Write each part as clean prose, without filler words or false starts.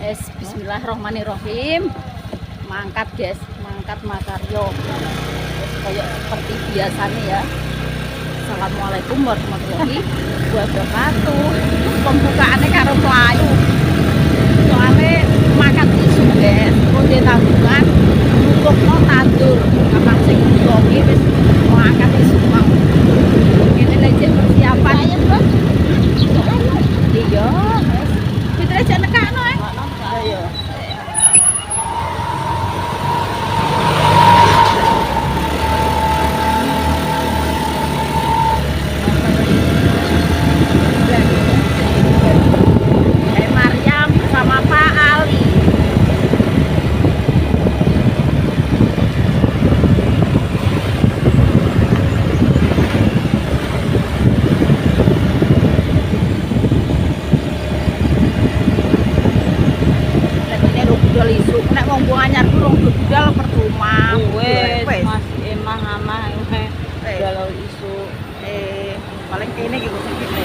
Bismillahirrahmanirrahim. Mangkat guys, mangkat makaryo. Kayak seperti biasanya ya. Assalamualaikum warahmatullahi wabarakatuh. Pembukaannya karo melayu. Soalnya makan isu guys, kode tabungan, nutupno tandur. Kapan sing ngopi wis mangkat isu mau. Ini lagi persiapan. Iya, wis. Fitri aja nekakno ya. Ayo. Maryam sama Pak Ali. Budal isu nek wong wong anyar kurang budal percuma wes masih emah-emah kalau isu paling kene iki kok kene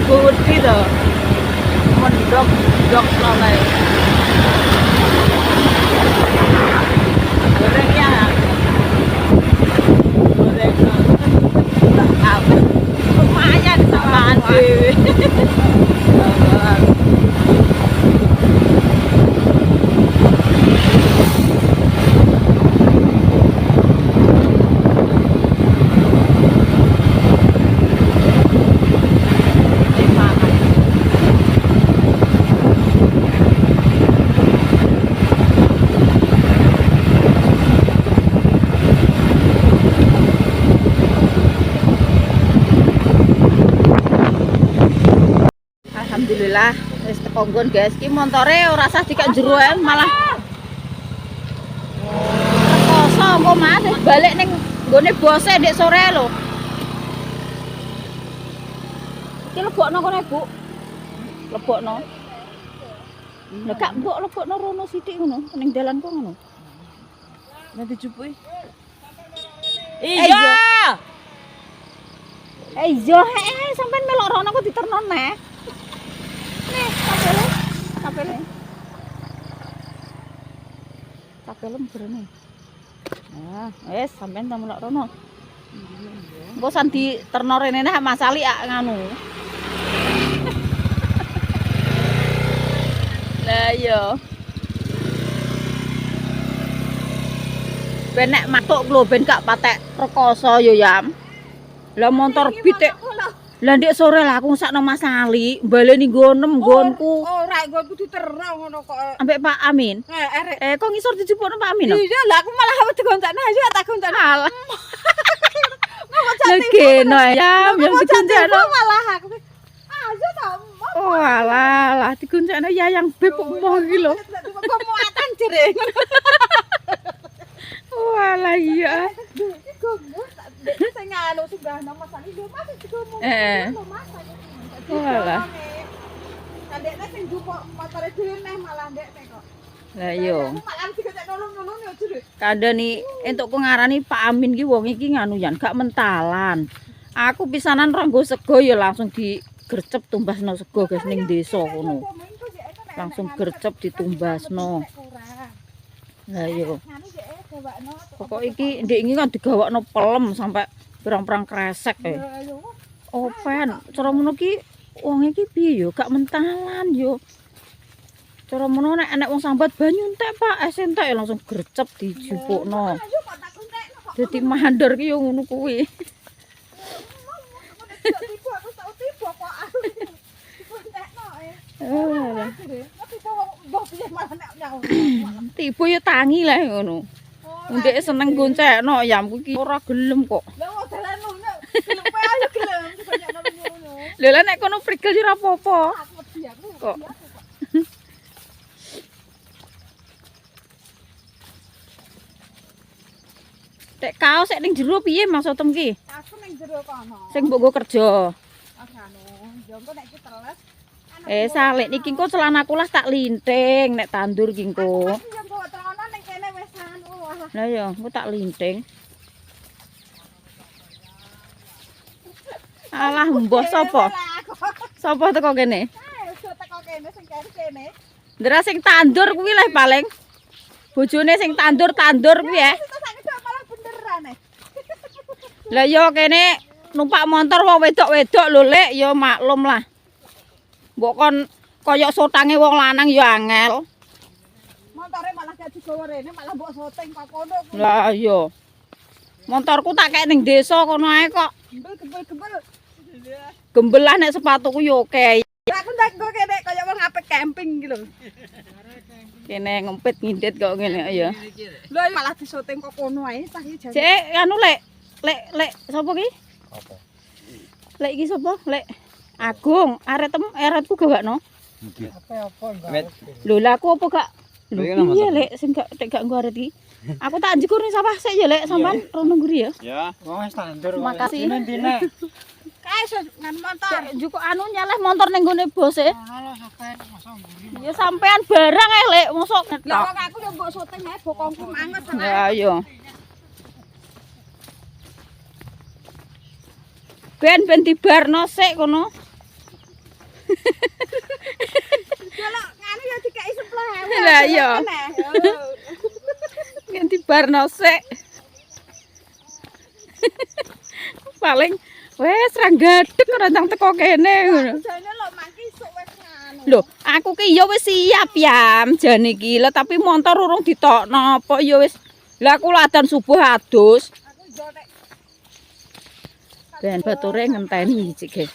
wedi to. Mendok lale. Goreng ya. Goreng. Apa? Lumayan sama dhewe. Alhamdulillah wis teko nggon guys. Ki montore ora sah dikek jero ae malah rekoso engko Mas balik ning nggone bose ndek sore lho. Iki lebokno kono Bu. Lebokno. Lah gak mbok lebokno rono sithik ngono ning dalan kok ngono. Nanti cupuy. Iya. Iya, sampean melok rono kok diterno neh. Nih, kapele. Kapele mbrene. Nah, wis sampean ta melok rono. Engko san diterno rene neh Mas Ali nganu. Lah iya. Ben nek matuk lho ben gak patek rekoso yo Yam. Lah motor bitik. Lah ndek sore lah aku ngesakno Mas Ali, baleni nggonem nggonku. Ora nggonku diterno ngono kok. Ambek Pak Amin. Arek. Kok ngisor dijupukno Pak Amin lho? Iya lah aku malah awet digoncakno ayo tak goncakno. Alah. Legeno Yam, yang digoncakno. Malah aku. Ayo ta. Oh alah, digoncakno Yayang Beb moh iki lho. Pemuatan jere. Oh alah iya. Sing anu tunggahno Mas Ali yo masih digomo. Walah. Ndekne sing jupuk motore dhewe neh malah ndekne kok. Lah iya. Malah digocek nolong-nolong yo jere. Kandhani entuk ngarani Pak Amin ki wong iki nganu yan gak mentalan. Aku pisanan ronggo sego ya langsung digercep tumbasno sego guys ning desa kono. Langsung gercep ditumbasno. Lah iya. Pokok iki ndek iki kan digawakno pelem sampai pirang-pirang kresek e. Open, cara ngono ki wong iki piye yo gak mentalan yo. Cara ngono nek enek wong sambat banyu entek Pak, es entek langsung gercep dijupukno. Dadi mandor ki yo ngono kuwi. Tiba yo tangi lah ngono. Ndek seneng goncekno Yam iki ora gelem kok. Lah wong dalan ngono, gelem kowe ayo gelem digocekno ngono. Lha lah nek kono prigel yo ora apa-apa. Kok. Tek kaos sik ning jero piye maksudem ki? Aku ning jero kono. Sing mbok go kerja. Anu, yo engko nek ki teles. Salik niki engko celanaku las tak linting nek tandur ki engko. Yo engko telono ning kene wis anu. Lah ya, engko tak linting. Alah mbah sapa? Sapa teko kene? Wis teko kene sing kene. Ndra sing tandur kuwi lah paling. Bojone sing tandur kuwi ya. Malah beneran e. Lah ya kene numpak motor wong wedok-wedok lho Lek, ya maklum lah. Mbok kon koyok sotange wong lanang ya angel. Montore malah gak digawa rene, malah mbok syuting kok kono. Lah iya. Motorku tak kek ning desa kono ae kok. Gembel-gembel. Gembelah nek sepatuku yo oke. Aku ndak nggo kene kaya wong apik camping iki lho. Kene ngempit ngindit kok ngene ya. Lho malah disyuting kok kono ae cah iki jan. Cek anu Lek sapa ki? Apa? Lek iki sapa? Lek Agung, aretku gawakno. Nggih. Lho lah aku apa gak? Lho piye Lek sing gak nggo aret iki? Aku tak njukur ning sawah sik ya Lek, sampean rono ngguri ya. Ya, wis tandur. Makasih. Dine. Kae ngan motor. Njuk anu nyaleh motor ning gone bose. Halo sampean mosok ngguri. Ya sampean barang ae Lek, mosok Lah kok aku yo mbok syuting ae bokongku manges. Ya iya. Ben tibarno sik kono. ya dikai 10.000. Lah iya. Nganti barno sik. Paling wes ra gadeg ora ndang teko kene ngono. Jane lho mangki isuk wis nganu. Lho, aku ki ya wis siap ya jane iki. Lah tapi montor urung ditokno apa ya wis. Lah aku ladan subuh adus. Aku yo nek Ben bature ngenteni iki, guys.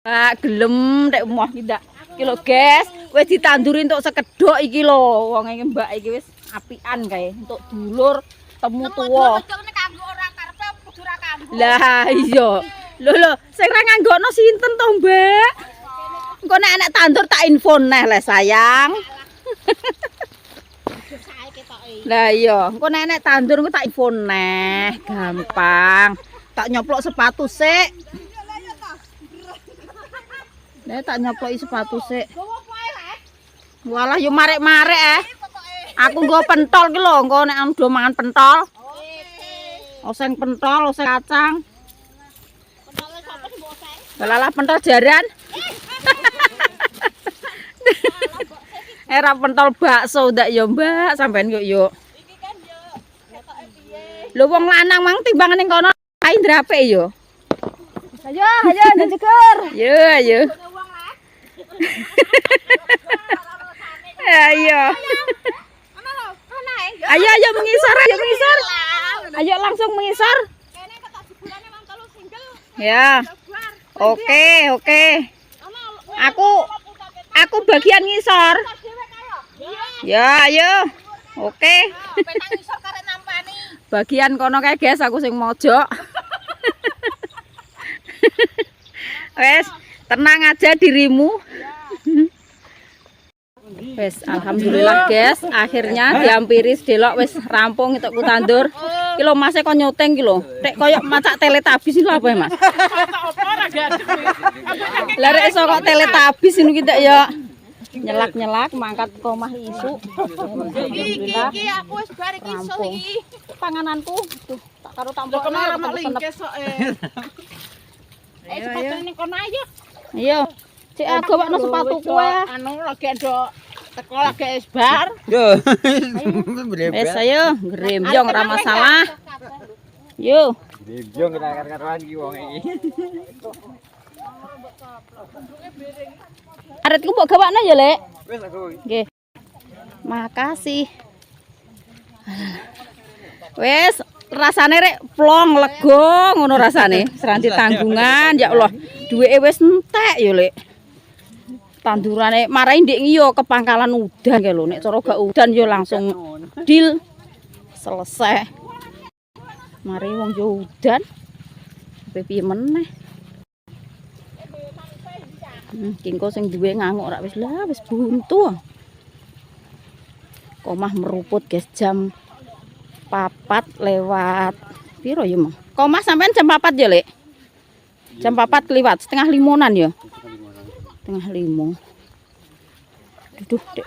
Ah, gelem nek omah iki ndak. Iki lho, guys, wis ditanduri entuk sekedhok iki lho. Wong iki Mbak iki wis apian kae entuk dulur temu tuwa. kanggo ora karepe kudu ora kanggo. Lah iya. Lho, sing ra nganggono sinten to, Mbak? Engko nek anak tandur tak info neh le sayang. Sae ketoke. Lah iya, engko nek anak tandur engko tak info neh, gampang. Tak nyoplok sepatu sik. Lah ya toh. Nek tak nyoploki sepatu sik. Gowo poe rek. Walah yo marek-marek Pokoke. Aku nggo pentol ki lho, engko nek ando mangan pentol. Oke. Oseng pentol, oseng kacang. Pentole sapa sing mbok sae? Lalalah pentol jaran. Era pentol bakso ndak ya, Mbak, sampean kok yo. Iki kan yo ketoke piye? Lho wong lanang mang timbangan ning kono kae ndrape yo. Ayo, ayo njeger. Yo, ayo. Wong lah. Ayo. Ana lho, ana ya. Ayo, ayo mengisor, ayo mengisor. Ayo langsung mengisor. Kene ketok jebulane mang telu single. Ya. Buar. Oke, oke. Ana Aku bagian ngisor. dhewe kaya. Ya, ayo. Oke. Penang isor karek nampani. Bagian kono kae, guys, aku sing mojok. Wes, tenang aja dirimu. Wes, alhamdulillah, guys, akhirnya diampiri delok wis rampung entuk ku tandur. Ki lho Mas kok nyoteng ki lho. Nek koyo macak teletabis iki lho apa ya, Mas? Lah rek iso kok teletabis ini kita ya nyelak-nyelak mangkat ke omah isu. Alhamdulillah. Iki aku wis bar iki iso Rampung. iki. Pangananku tuh tak karo tampok. Kemana mak lingkes kok Ayo, sepatu ning kono ayo. Ayo. Cek aku wakno sepatu kowe. Anu lagi ado teko lagi wis bar. Yo. Wes ayo ngrembyong ora masalah. Yo. Yo ngelar-karan iki wong iki. Aretku mbok gawakno ya, Lek. Wis aku. Nggih. Makasih. Wes rasane rek plong lega ngono rasane. Seranti tanggungan ya Allah. Duweke wis entek ya, Lek. Tandurane marai ndek yo ke pangkalan udan kae lho. Nek cara gak udan yo langsung deal selesai. Mari wong yo udan. Piye meneh. Kingko sing duwe nganguk rak wis lah wis buntu. Komah meruput guys jam 4 lewat piro ya, Mang? Komah sampean jam 4 ya, Lek? Jam 4 kelewat, setengah limonan ya. Setengah limo. Duduh, Dek.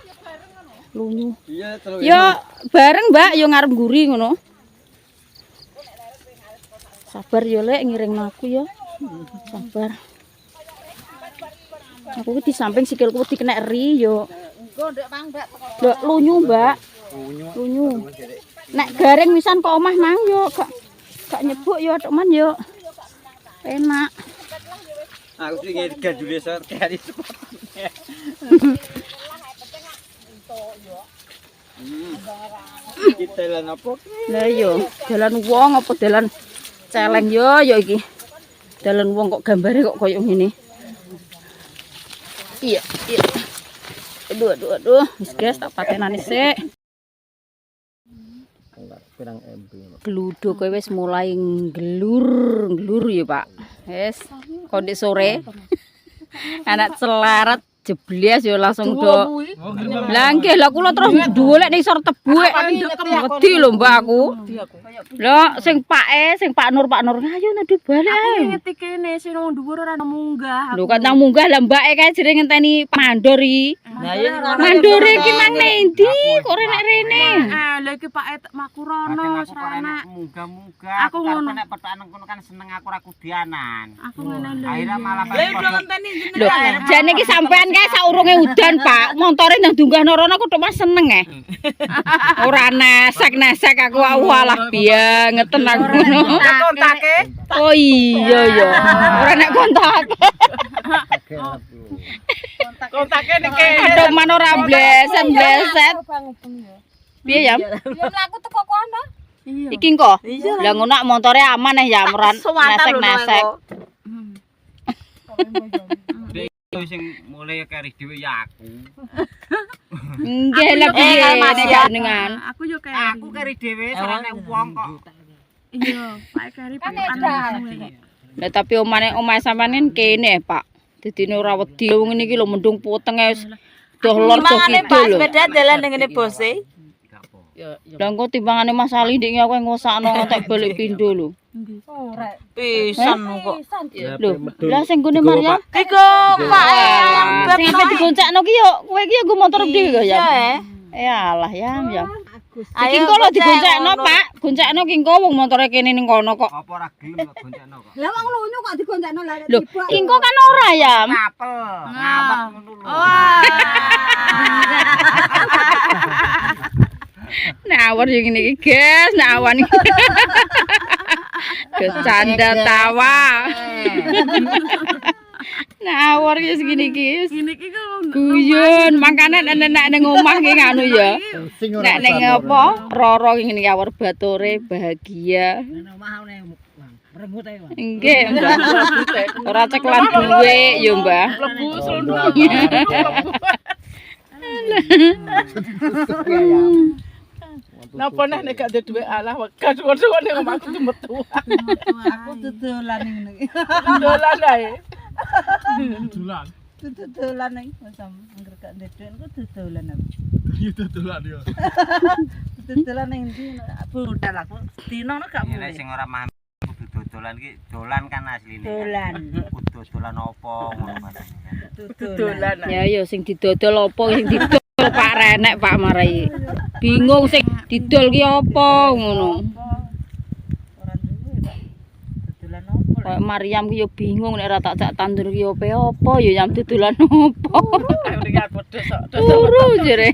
Lunyu. Iya, telu. Yo bareng, Mbak, yo ngarep nguri ngono. Sabar yo, Lek, ngiringno aku yo. Sabar. Aku di samping sikilku wedi kena eri yo. Engko ndek Mang Mbak. Lho lunyu, Mbak. Lunyu. Nek garing wisan kok omah Mang yo gak nyebuk yo tok man yo. Enak. Aku sing gadule sor kari sepatu. Kita lan apa? Lah yo, dalan wong apa dalan celeng yo iki. Dalan wong kok gambare kok koyo ngene. Iya, iya. Aduh. Wis guys, tak patenane sik. Pirang MB. Gluduk kowe wis mulai ngelur ya, Pak. Wis, kondek sore. Anak celarat jebles yo langsung do. Lah nggih, lah kula terus ndolek ning sor tebu. Wedi lho Mbak aku. Lah sing Pak Nur ayo nadu balik ae. Ngeti kene sing nang dhuwur ora munggah. Lho kan nang munggah lah Mbake kae jere ngenteni mandor iki. Nah, iya Mandor iki mang nendi kok rene. Lha iki Pak makurono seranak. Muga-muga Aku ngono. nek petokan kono kan seneng aku ora kudianan. Aku ngene lho. Akhirnya malah Lha udah ngenteni Lho, jane iki sampean Nggak saurunge udan, Pak. Montore nang dunggah rono kudu mas seneng Ora nesek aku walah biangeten aku ngono. Kontake. Oh iya ya. Ora nek kontak. Kontake nek kene. Aduh man ora bleset. Piye ya? Ya mlaku teko kono. Iya. Iki engko. Lah ngono montore aman ya meran nesek. Sing mulai kari dhewe ya aku. Nggih lha piye nek jenengan. Aku yo kayak Aku kari dhewe sarane wong kok. iya, Pak kari Kan pengen. Lah tapi omahe sampean kan kene, Pak. Dadine ora wedi wong ngene iki lho mendung poteng wis doh lor doh kidul lho. Sepeda dalan ning ngene bose. Lah engko timbangane Mas Ali ndek aku ngosakno tak balik pindho lho. Ora. Pisan kok. Lho, lah sing gone Maryam Iku Pak sing ape digoncakno ki yo kowe ki yo nggo motor dhewe kok ya. Alah ya. Iki engko lho digoncakno, Pak. Goncakno ki engko wong motore kene ning kono kok. Apa ora gelem kok goncakno kok. Lah wong lunyu kok digonjakno lah. Lho, ki engko kan ora ya. Apel, ngawet ngono lho. Nawar yang ini guys, nawan iki. Bercanda tawa. Nawar guys gini guys. Gini ki kok Guyon, makane nek ning omah ki ngono ya. Nek ning apa? Roro ngene awar batore bahagia. Nggih, Mbah. Ora ceklan duwe ya, Mbah. lebu selundul. Napa nek gak ada duit alah wegas ngono ning omahku ki metu. Aku dodolan ngene iki. Dolan ae. Dodolan ning sam angger gak ndedek ku dodolan aku. Iya dodolan ya. Dodolan ning ndi budal aku dino gak Nek mulih. sing ora paham kudu dodolan ki, dolan kan asline. Dolan. Kudu dodolan apa ngono Mas. Dolan. Ya ya sing didodol apa sing didol Pak Renek Pak Marai. Bingung sing didol ki apa ngono. Ora duwe kok. Dodolan opo? Kayak Maryam ki yo bingung nek ora tak jak tandur ki apa ya yam dodolan apa. Ayo ning aku desok. Turu jere.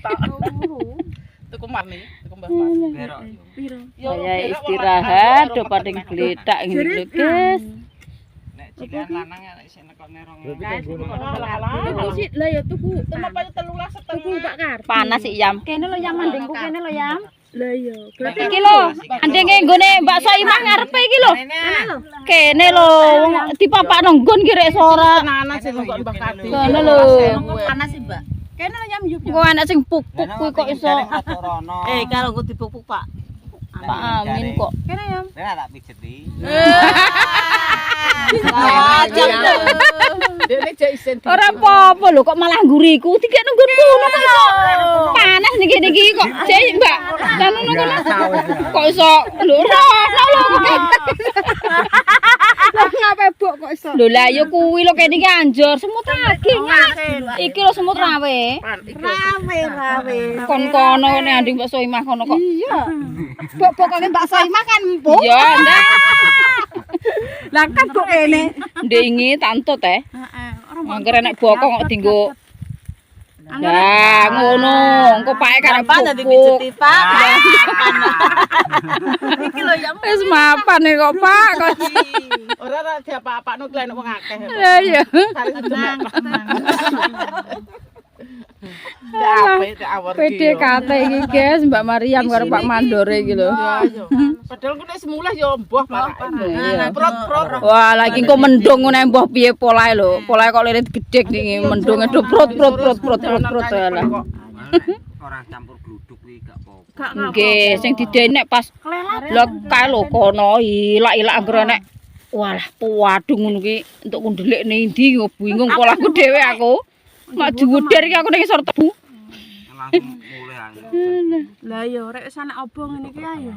Tuku marni, tuku Mbah Marni. Berok. Piro? Saya istirahat do pating gletak ngene lho, guys. Nek cilik lanang nek sing nekone rong. Lah ya tuku. Kenapa 13,5? Tuku Pak Kar. Panas sik yam. Kene lho yam mandengku kene lho yam. Lah iya. Iki lho, andenge nggone bakso imah ngarepe iki lho. Kene lho, wong dipapakno nggon ki rek ora. Tenanan sing kok Mbah Kadi. Kono lho. Panas sih, Mbak. Kene lho yam yuk. Kok enak sing pupuk kuwi kok iso. Kalau aku dipupuk, Pak. Pak Amin kok. Kene yam. Nek tak pijeti. Dene jek isen. Ora apa-apa lho kok malah nguriku. Dikek nunggu kono kok iso. Panas niki niki kok. Jek, Mbak. Lah ngono kono. Kok iso lho rono lho. Ngapain bok kok iso? Lho lah ya kuwi lho kene iki anjor semut aging. Iki lho semut rawe. Rawe. Kon kono nek anding bakso imah kono kok. Iya. Bok kok bakso imah kan empuk. Ya ndak. Lah kan kok kene. Ndingi tantut teh. Heeh. Angger enek bokong kok dienggo. Lah ngono, engko pake karo pupuk. Pak. Iki lho ya. Wis mapan nih kok Pak. Kok. Ora ora diapa-apakno klien wong akeh. Lah ya. Tenang. PDKT iki guys, Mbak Maryam karo Pak Mandore iki lho. Padahal ku nek semulih ya mbuh Pak. Iya. Prot-prot. Wah, lagi engko mendung ngene mbah piye polahe lho. Polahe kok lilit gedhe iki mendunge do prot lah. Ora campur gluduk kuwi gak apa-apa. Nggih, sing didenek pas lho kae lho kono ilak-ilak anggere enek. Walah, waduh ngono ki entuk kundelik ning ndi bingung polahku dhewe aku. Maju wuder iki aku ning isor tebu. Langsung mulai ayo. Lah ya rek sanek obong ngene iki ayo.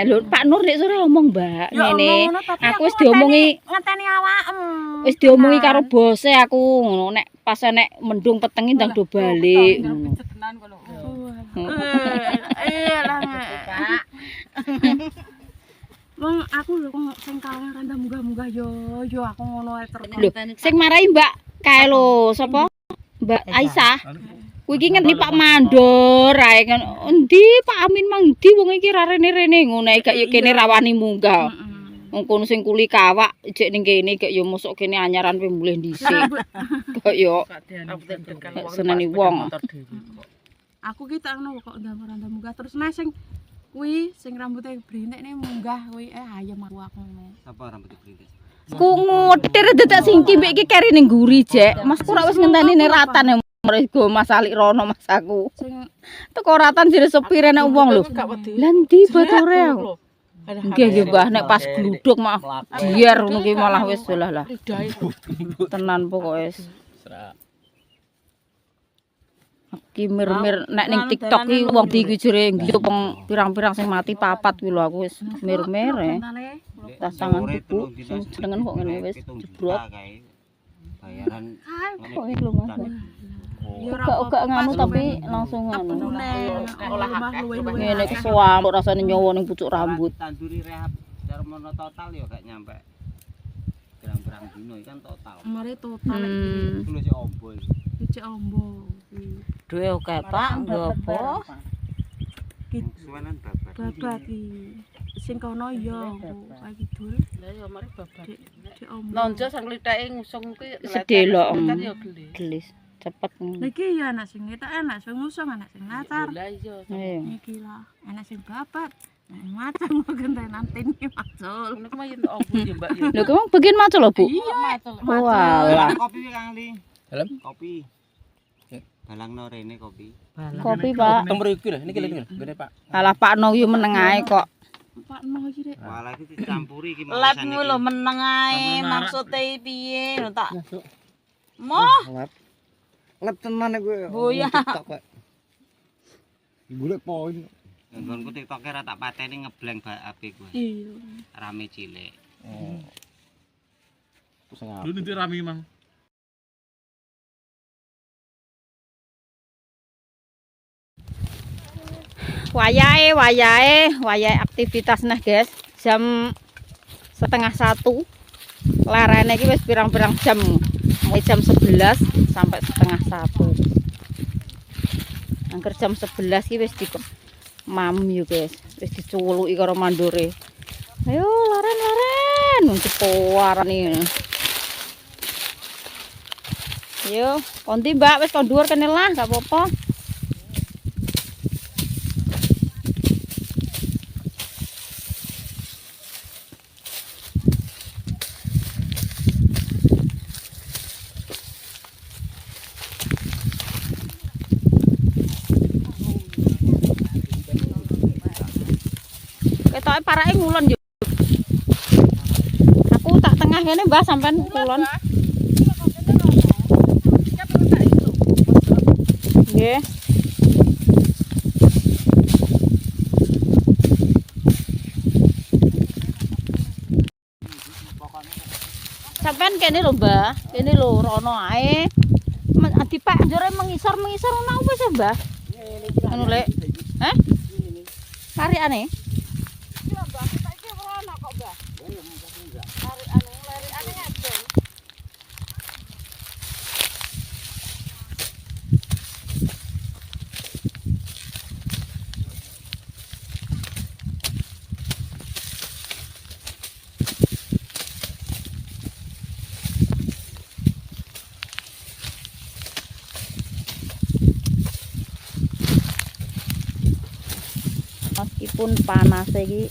Lho Pak Nur nek sore omong, Mbak, Ya ngene. ngono, tapi Aku wis diomongi, ngenteni awakmu. wis diomongi karo bose aku ngono nek pas enek mendung petengi ndang do balik. Lah Pak. Wong aku lho sing kalih randa munggah-munggah yo aku ngono ae terus. Lho, sing marahi Mbak kae lho sapa? Mbak Aisyah. Kuwi iki ngerti Pak Mandor ae kan. Endi Pak Amin mang ndi wong iki ra rene-rene ngono ae gak ya kene rawani munggah. Wong kono sing kuli kawak jek ning kene gak ya mosok kene anyaran pe mulih dhisik. Kok yo seneni wong. Aku ki tak ngono kok ndamar-ndamar munggah terus nah sing kuwi sing rambutnya brintik nih munggah kuwi ayam aku ngono. Apa rambut berintik? Ku ngutir dadak singki mbek iki keri ning guri jek. Mas ku ra wis ngenteni ning ratan mergo Mas Alik Rono Mas aku. Sing Teko ratan jere sepire nek wong lho. Lah ndi bature aku? Nggih nggih Mbah nek pas gluduk mah biar ngono ki malah wis lah. Tenan pokoke. Ki mir-mir nek ning TikTok ki wong di kuwi jere nggih pirang-pirang sing mati papat kuwi lho aku wis mir-mir. Tas tangan ibu sing jenengan kok ngene wis jebrot. Bayaran Kok lho Mas. Gak nganu tapi langsung nganu. Ngene kesuam kok rasane nyawa ning pucuk rambut. Tanduri rehab darmono total ya gak nyampe. Berang-berang dino kan total. mari total iki. Kulo sik ombo iki. Cek ombo. Duwe oke Pak, ngopo? Suwenan babat. Babat iki. Sing kono ya kae kidul. Lah ya mari babat. Cek ombo. Lonjo sang liteke ngusung kuwi Sedelok. kan ya geli. Gelis cepet. Iki ya anak sing ngetak enak sing ngusung anak sing latar. Lah iya. Ayo. Iki lah anak sing babat. Nah, macam gentenan tin iki macul. Ngono ku yen ombo ya Mbak ya. Lho kok bagian macul lho Bu? Iya macul. Walah. Kopi wi Kang Li. Dalam? Kopi. Balangno rene kopi. Kopi Pak. Nomor iki lho, niki lho, ngene Pak. Alah Pak No yo meneng ae kok. Pak no iki rek. Walah iki dicampuri iki mau Lapmu lho meneng ae maksude piye lho tak. Moh, Ngap. Ngap tenan iku. Boya. Golek poin. nggonku TikTok ra tak pateni ngeblank HP gue. Iya. Rame cilik. Terus ngap. Dulu nanti rame mang. Wayahe aktivitas nah guys. Jam 12:30. Larane iki wis pirang-pirang jam. Mulai jam 11 sampai 12:30. Angger jam 11 iki wis di mam yo guys. Wis diculuk karo mandore. Ayo laren-laren cepoaran iki. Yo, konti Mbak wis kon dhuwur kene lah, gak apa-apa. Ketoke parake ngulon yo. Aku tak tengah kene Mbah sampean kulon. Nggih. Sampean kene lho Mbah, kene lho rono ae. Dipak njore mengisor-mengisor ngono wis ya Mbah. Ngono lek. Hah? Karikane? Meskipun panas iki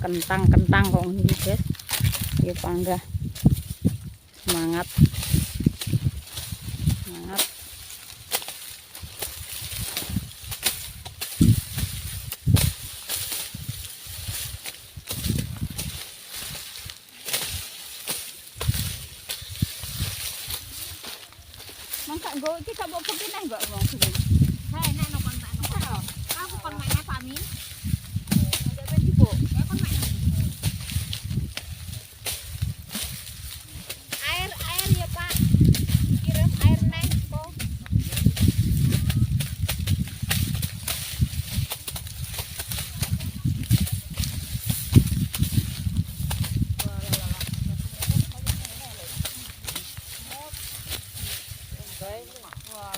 kentang-kentang kok ngene guys. Ya panggah. Semangat. Semangat. Mangka nggo iki gak mbok pekineh Mbak wong sini. Hae nek no kontak. Aku kon mainnya Pami. Air ya Pak. Kirim air neng kok. Wah,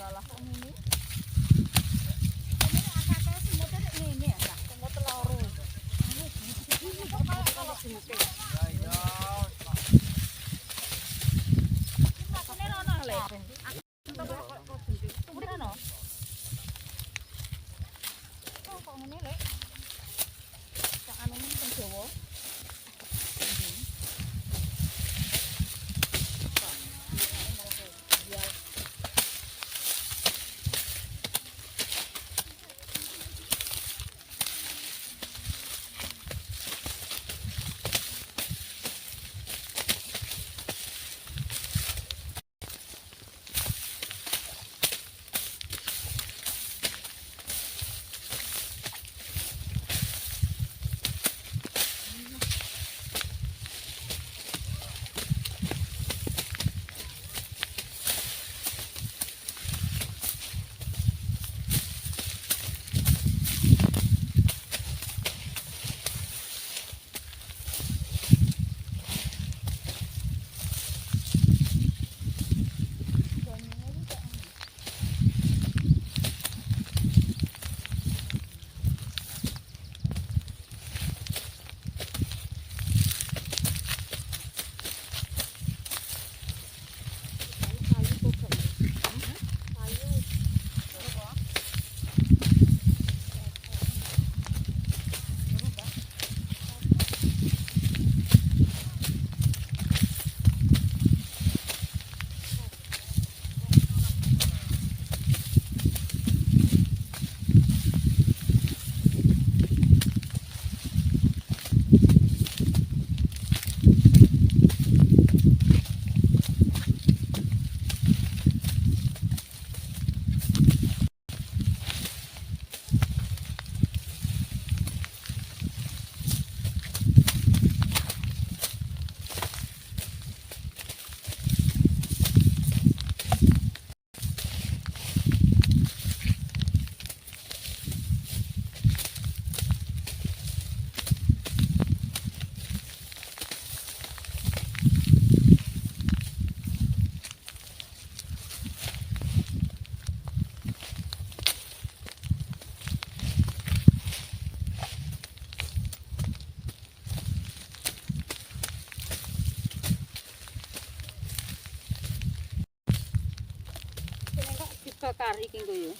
Bakar iki engko yo.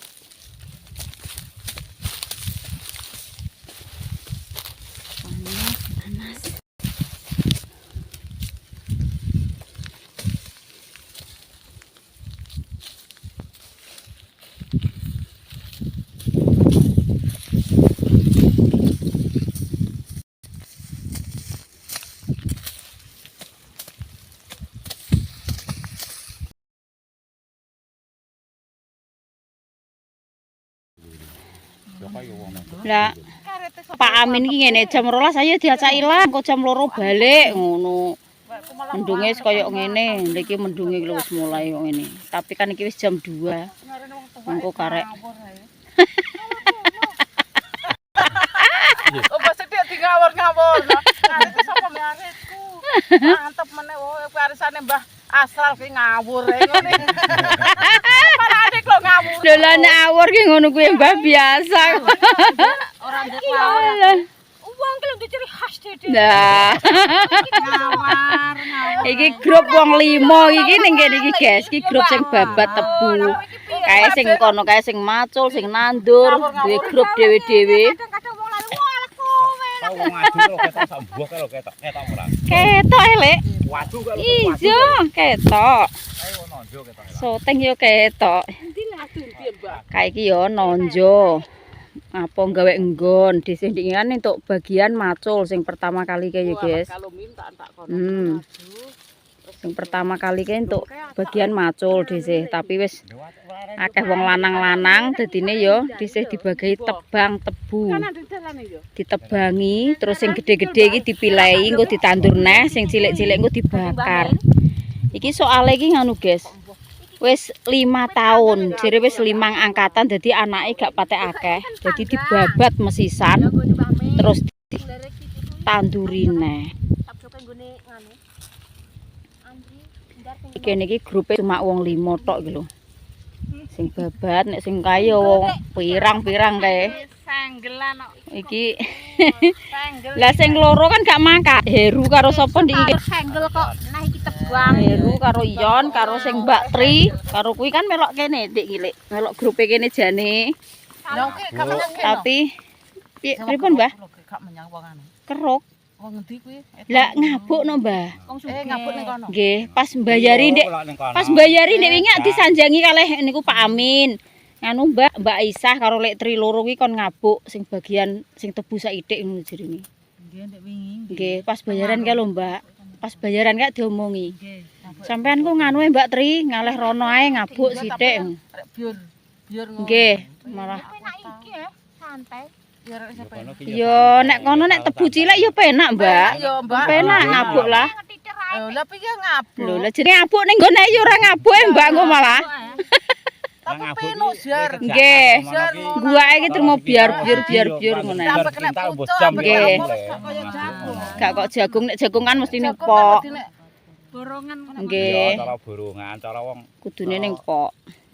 Panas. Lah Pak Amin iki ngene jam 12 ayo diacak ilang kok jam 2 balik ngono. Mendunge wis koyo ngene, lha iki mendunge wis mulai kok ngene. Tapi kan iki wis jam 2. Engko karek. Opo sithik di ngawur-ngawur. Arek sapa arekku. Mantep meneh warisane Mbah Asral ki ngawur ngene. Adik lo ngawur. Dolane awur ki ngono kuwi Mbah biasa. Ora ndek ngawur. Wong ki lho ciri khas dhewe. Nah. Ngawar. Iki grup wong 5 iki ning kene iki guys, iki grup sing babat tebu. Kae sing kono kae sing macul, sing nandur, duwe grup dhewe-dhewe. Kadang-kadang wong lali wah kowe. Tahu wong adu lho ketok sak buah karo ketok ora. Ketok elek. Waduh karo Ijo, ketok. ayo nonjo ketok. Soteng yo ketok. Endi ladun piye, Mbak? Kae iki yo nonjo. Apa gawe enggon disindingan untuk bagian macul sing pertama kali kae ya guys. Kalau minta tak kono. Sing pertama kali kae untuk bagian macul dhisih, tapi wis akeh wong lanang-lanang dadine yo dhisih dibagi tebang tebu. Kan ada dalane yo. Ditebangi terus sing gede-gede iki dipilehi engko ditandur neh, sing cilik-cilik engko dibakar. Iki soalnya iki nganu guys. Wis 5 tahun, jadi wis 5 angkatan dadi anake gak patek akeh. Dadi dibabat mesisan terus ditanduri neh. Iki niki grupe cuma wong 5 tok iki lho. Sing babat nek sing kaya wong pirang-pirang kae. Sanggelan kok. Iki. Lah sing loro kan gak mangkat. Heru karo sapa ndiki? Senggel kok nah iki tebang. Heru karo Iyon karo sing Mbak Tri, karo kuwi kan melok kene Dik Gilik. Melok grupe kene jane. Nyong ki gak menyang kene. Tapi piye pripun, Mbah? Gak menyang wong anu. Keruk. Wong ngendi kuwi? Lah ngabuk no, Mbah. Ngabuk ning kono. Nggih, pas mbayari Ndek. Pas mbayari Ndek wingi disanjangi kalih niku Pak Amin. Anu Mbak Isah karo Lek Tri loro kuwi kon ngabuk sing bagian sing tebu saithik ngono jerine. Nggih ndek wingi. Nggih, pas bayaran kae lho, Mbak. Pas bayaran kae diomongi. Sampean ku nganu Mbak Tri, ngalih rono ae ngabuk sithik. Rek biur ngono. Nggih, malah Enak iki ya, santai. Biar siapa ini? yo nek kono nek tebu cilik yo penak, Mbak. Yo, Mbak. Penak ngabuk lah. Lah piye ngabuk? Lho, lah jenenge ngabuk ning gone yo ora ngabuk Mbak engko malah. Tapi peno jar. Nggih. Gua iki terima biar ngono. Sampai kena pucuk. Nggih. Kaya jagung. Gak kok jagung, nek jagung kan mesti ning pok. Borongan ngono. Nggih. Cara borongan, cara wong Kudune ning pok.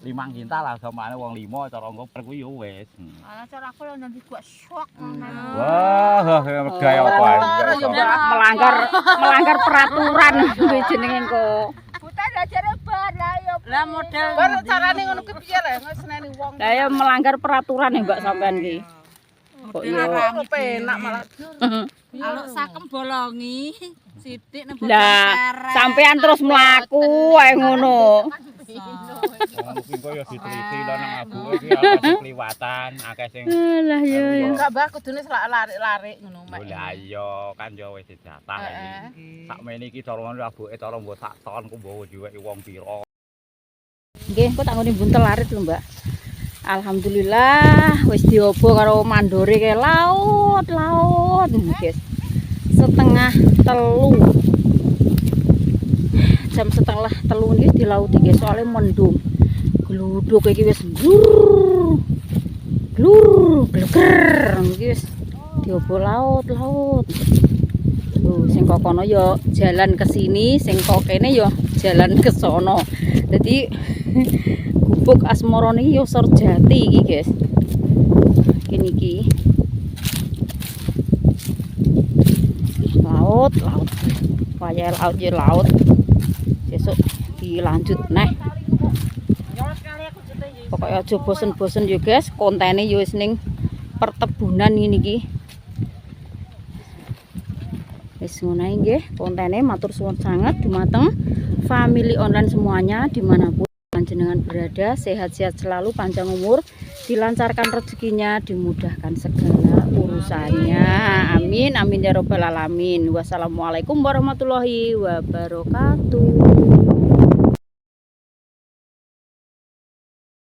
5 kintal lah gamane wong 5 cara engko per kuwi yo wis. Ala cara aku lho nanti gua syok ngono. Wah, gaya apa Yo, Mbak. Melanggar peraturan kuwi jenenge engko. Buta ajare bar lah yo. Lah model Baru carane ngono ki piye le ngeseneni wong. Lah ya melanggar peraturan ya Mbak sampean ki. Kok yo Penak malah. Kalau sakem bolongi sithik nang lah sampean terus mlaku ae ngono. Mungkin kok ya diteliti lah nang abuke iki apa kliwatan akeh sing Lah yo yo. Enggak Mbak kudune larik-larik ngono Mbak. lah iya kan yo wis dijatah iki. Sakmene iki cara ngono abuke cara mbok sak ton ku mbok diweki wong pira. Nggih, kok tak ngene buntel larit lho, Mbak. Alhamdulillah wis diobo karo mandore ke laut, guys. 2:30. Jam 2:30 iki dilauti guys, soalnya mendung. Gluduk iki wis glur, gleger iki wis diobo laut. Tuh, sing kok kono ya jalan ke sini, sing kok kene ya jalan ke sono. Jadi gubuk Asmara niki yo Sorjati iki, guys. Kene iki. Laut. Waya laut ya laut. Besok dilanjut neh. Pokoknya aja bosen-bosen yo, guys. Kontene yo wis ning perkebunan ini iki. Wis ngono ae nggih, kontene matur suwun sangat dumateng family online semuanya dimanapun panjenengan berada, sehat-sehat selalu, panjang umur, dilancarkan rezekinya, dimudahkan segala urusannya. Amin amin ya robbal alamin. Wassalamualaikum warahmatullahi wabarakatuh.